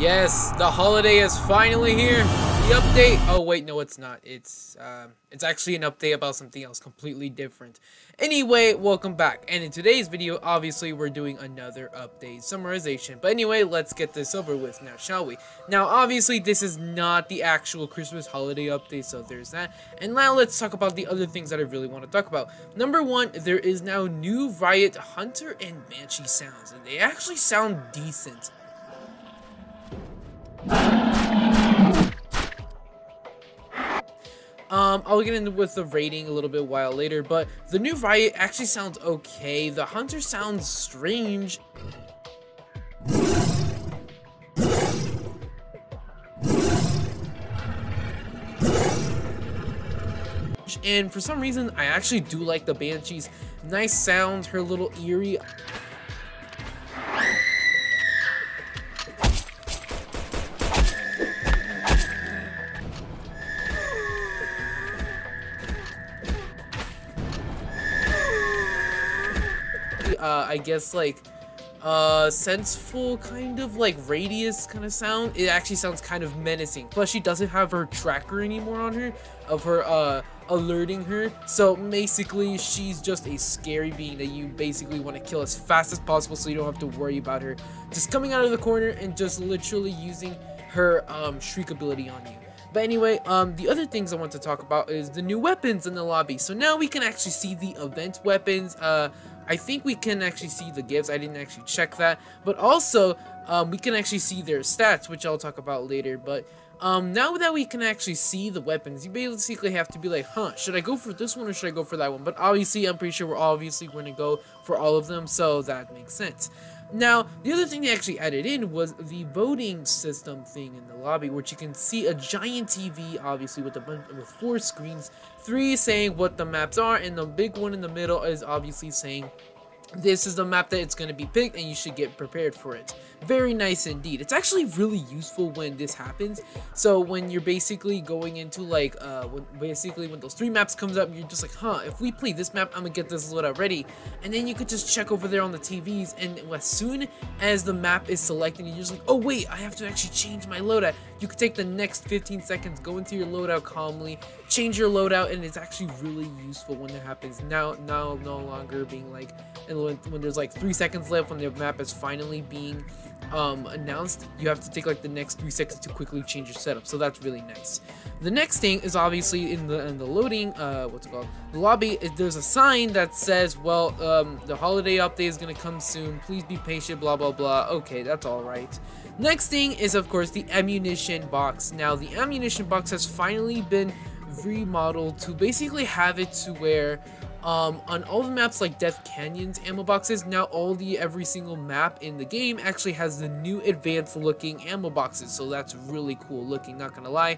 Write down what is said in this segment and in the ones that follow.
Yes, the holiday is finally here. The update. Oh wait, no, it's not. It's actually an update about something else completely different. Anyway, welcome back. And in today's video, obviously, we're doing another update summarization. But anyway, let's get this over with now, shall we? Now, obviously, this is not the actual Christmas holiday update, so there's that. And now let's talk about the other things that I really want to talk about. Number one, there is now new Riot Hunter and Banshee Sounds, and they actually sound decent. I'll get into with the rating a little bit while later, but the new Riot actually sounds okay. The Hunter sounds strange. And for some reason, I actually do like the Banshee's nice sound, her little eerie. I guess like senseful kind of like radius kind of sound. It actually sounds kind of menacing. Plus she doesn't have her tracker anymore on her of her alerting her, so basically she's just a scary being that you basically want to kill as fast as possible, so you don't have to worry about her just coming out of the corner and just literally using her shriek ability on you. But anyway, the other things I want to talk about is the new weapons in the lobby. So now we can actually see the event weapons. I think we can actually see the gifts. I didn't actually check that. But also, we can actually see their stats, which I'll talk about later. But now that we can actually see the weapons, you basically have to be like, huh, should I go for this one or should I go for that one? But obviously, I'm pretty sure we're obviously going to go for all of them, so that makes sense. Now, the other thing they actually added in was the voting system thing in the lobby, which you can see a giant TV, obviously, with with 4 screens, 3 saying what the maps are, and the big one in the middle is obviously saying this is the map that it's going to be picked and you should get prepared for it. Very nice indeed. It's actually really useful when this happens. So when you're basically going into like when those 3 maps comes up, you're just like, huh, if we play this map, I'm gonna get this loadout ready. And then you could just check over there on the TVs, and as soon as the map is selected, you're just like, oh wait, I have to actually change my loadout. You could take the next 15 seconds, go into your loadout calmly, change your loadout, and it's actually really useful when that happens. Now no longer being like, and when there's like 3 seconds left when the map is finally being announced, you have to take like the next 3 seconds to quickly change your setup. So that's really nice. The next thing is obviously in the loading, what's it called? The lobby. There's a sign that says, well, the holiday update is gonna come soon. Please be patient. Blah blah blah. Okay, that's all right. Next thing is of course the ammunition box. Now the ammunition box has finally been remodeled to basically have it to where on all the maps like Death Canyon's ammo boxes, now every single map in the game actually has the new advanced looking ammo boxes, so that's really cool looking, not gonna lie.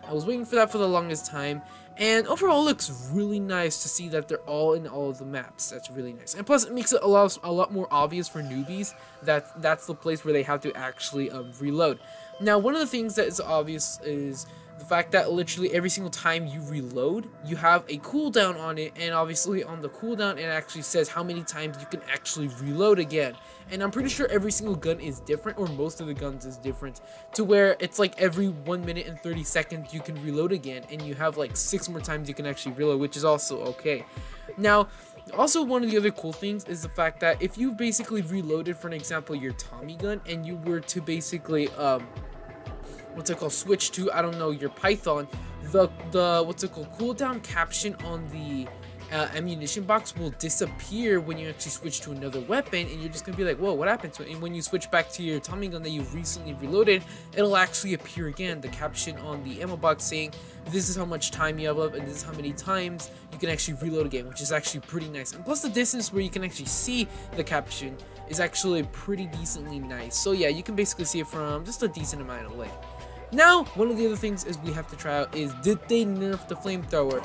I was waiting for that for the longest time, and overall it looks really nice to see that they're all in all of the maps. That's really nice, and plus it makes it a lot more obvious for newbies that that's the place where they have to actually reload. Now one of the things that is obvious is the fact that literally every single time you reload, you have a cooldown on it, and obviously on the cooldown it actually says how many times you can actually reload again. And I'm pretty sure every single gun is different, or most of the guns is different, to where it's like every 1 minute and 30 seconds you can reload again, and you have like 6 more times you can actually reload, which is also okay. Now, also one of the other cool things is the fact that if you basically reloaded, for an example, your Tommy gun, and you were to basically what's it called, switch to, I don't know, your Python, the what's it called, cooldown caption on the ammunition box will disappear when you actually switch to another weapon, and you're just gonna be like, whoa, what happened to it? And when you switch back to your Tommy gun that you recently reloaded, it'll actually appear again, the caption on the ammo box saying this is how much time you have left and this is how many times you can actually reload again, which is actually pretty nice. And plus the distance where you can actually see the caption is actually pretty decently nice. So yeah, you can basically see it from just a decent amount away. Now, one of the other things is we have to try out is, did they nerf the flamethrower?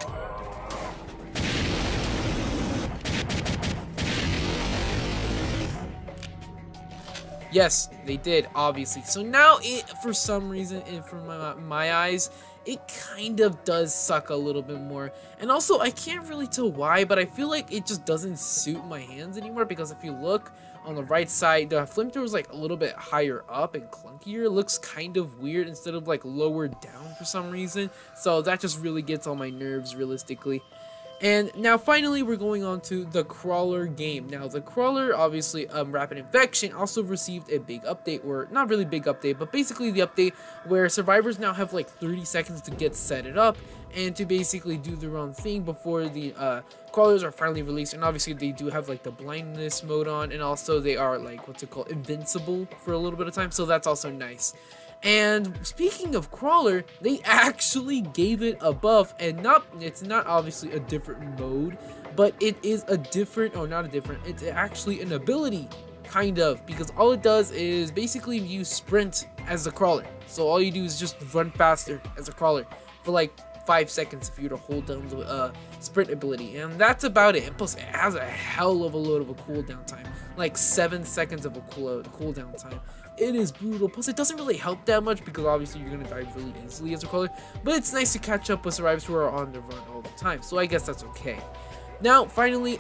Yes, they did, obviously. So now it, for some reason, and from my eyes, it kind of does suck a little bit more. And also, I can't really tell why, but I feel like it just doesn't suit my hands anymore, because if you look on the right side. The flamethrower is like a little bit higher up and clunkier. It looks kind of weird instead of like lower down for some reason. So that just really gets on my nerves realistically. And now finally we're going on to the crawler game. Now the crawler, obviously rapid infection, also received a big update, or not really big update, but basically the update where survivors now have like 30 seconds to get set it up and to basically do their own thing before the crawlers are finally released. And obviously they do have like the blindness mode on, and also they are like what's it called, invincible for a little bit of time, so that's also nice. And speaking of crawler, they actually gave it a buff, and it's not obviously a different mode, but it is a different, or not a different, it's actually an ability, kind of, because all it does is basically you sprint as a crawler. So all you do is just run faster as a crawler for like 5 seconds if you were to hold down the sprint ability, and that's about it. And plus it has a hell of a load of a cooldown time, like 7 seconds of a cooldown time. It is brutal. Plus it doesn't really help that much because obviously you're gonna die really easily as a crawler, but it's nice to catch up with survivors who are on the run all the time, so I guess that's okay. Now finally,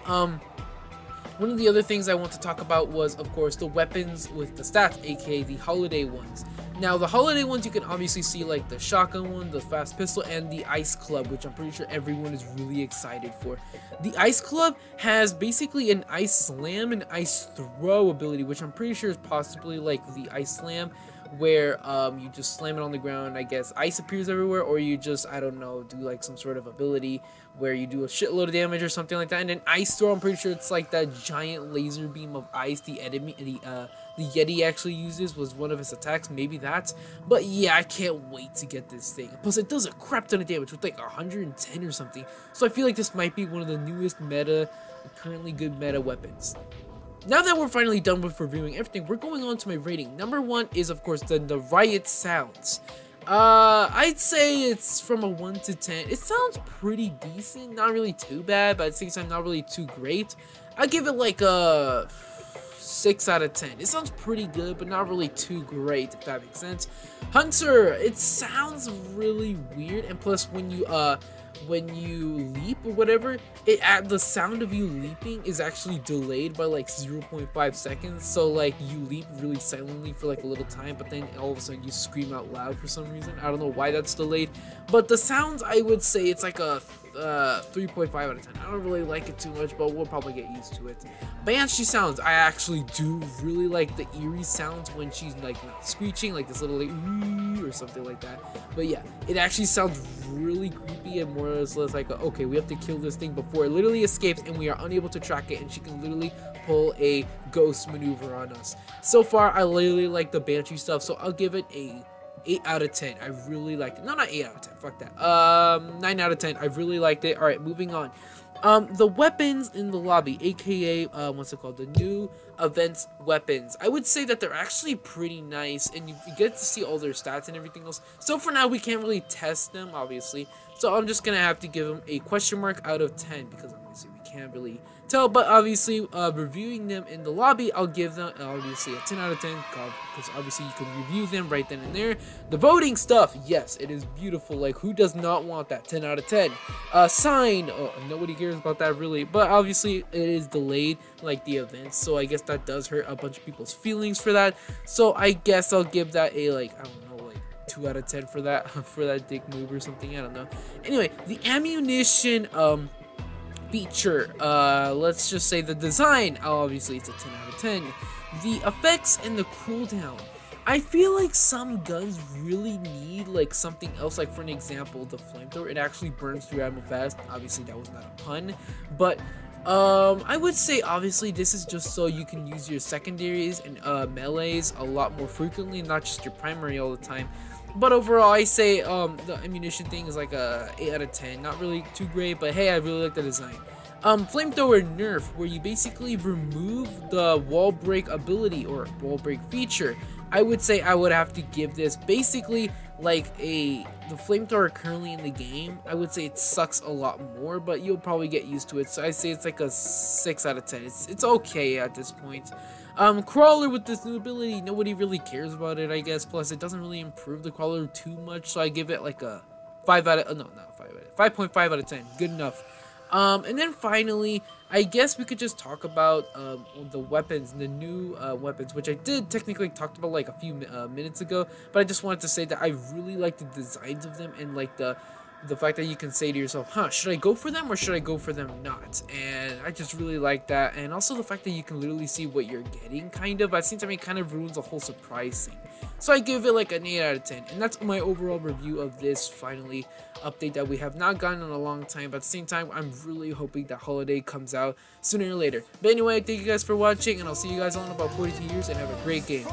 one of the other things I want to talk about was, of course, the weapons with the stats, aka the holiday ones. Now, the holiday ones, you can obviously see like the shotgun one, the fast pistol, and the ice club, which I'm pretty sure everyone is really excited for. The ice club has basically an ice slam and ice throw ability, which I'm pretty sure is possibly like the ice slam, where you just slam it on the ground, I guess ice appears everywhere, or you just, I don't know, do like some sort of ability where you do a shitload of damage or something like that. And then ice throw, I'm pretty sure it's like that giant laser beam of ice the Yeti actually uses, was one of his attacks, maybe that. But yeah, I can't wait to get this thing. Plus it does a crap ton of damage with like 110 or something, so I feel like this might be one of the newest currently good meta weapons. Now that we're finally done with reviewing everything, we're going on to my rating. Number 1 is, of course, the Riot Sounds. I'd say it's from a 1 to 10. It sounds pretty decent, not really too bad, but at the same time, not really too great. I'd give it like a 6 out of 10. It sounds pretty good, but not really too great, if that makes sense. Hunter, it sounds really weird, and plus when you leap or whatever, the sound of you leaping is actually delayed by like 0.5 seconds. So like you leap really silently for like a little time, but then all of a sudden you scream out loud for some reason. I don't know why that's delayed, but the sounds, I would say it's like a 3.5 out of 10. I don't really like it too much, but we'll probably get used to it. Banshee Sounds, I actually do really like the eerie sounds when she's like not screeching, like this little like ooh or something like that. But yeah, it actually sounds really creepy and more or less like okay, we have to kill this thing before it literally escapes and we are unable to track it, and she can literally pull a ghost maneuver on us. So far I really like the Banshee stuff, so I'll give it a 8 out of 10. I really liked it. No, not 8 out of 10. Fuck that. 9 out of 10. I really liked it. Alright, moving on. The weapons in the lobby, aka, what's it called? The new events weapons. I would say that they're actually pretty nice, and you get to see all their stats and everything else. So for now, we can't really test them, obviously. So I'm just gonna have to give them a question mark out of 10, because obviously we can't really tell. But obviously, reviewing them in the lobby, I'll give them obviously a 10 out of 10, because obviously you can review them right then and there. The voting stuff, yes, it is beautiful. Like, who does not want that? 10 out of 10. Sign, oh, nobody cares about that really, but obviously it is delayed like the events, so I guess that does hurt a bunch of people's feelings for that. So I guess I'll give that a, like, I don't know, like 2 out of 10 for that for that dick move or something. I don't know. Anyway, the ammunition feature, let's just say the design, obviously it's a 10 out of 10. The effects and the cooldown, I feel like some guns really need like something else. Like for an example, the flamethrower, it actually burns through ammo fast. Obviously that was not a pun, but I would say obviously this is just so you can use your secondaries and melees a lot more frequently, not just your primary all the time. But overall, I say the ammunition thing is like a 8 out of 10. Not really too great, but hey, I really like the design. Flamethrower nerf, where you basically remove the wall break ability or wall break feature. I would say I would have to give this basically like the flamethrower currently in the game. I would say it sucks a lot more, but you'll probably get used to it. So I say it's like a 6 out of 10. It's okay at this point. Crawler with this new ability, nobody really cares about it, I guess. Plus, it doesn't really improve the crawler too much, so I give it like a 5 out of, no, not 5 out of, 5.5 out of 10. Good enough. And then finally, I guess we could just talk about the weapons, the new weapons, which I did technically talked about like a few minutes ago, but I just wanted to say that I really like the designs of them, and like the fact that you can say to yourself, huh, should I go for them or should I go for them not? And I just really like that. And also the fact that you can literally see what you're getting, kind of, but it seems to me kind of ruins the whole surprise thing. So I give it like an 8 out of 10. And that's my overall review of this finally update that we have not gotten in a long time. But at the same time, I'm really hoping that Holiday comes out sooner or later. But anyway, thank you guys for watching, and I'll see you guys all in about 42 years, and have a great game.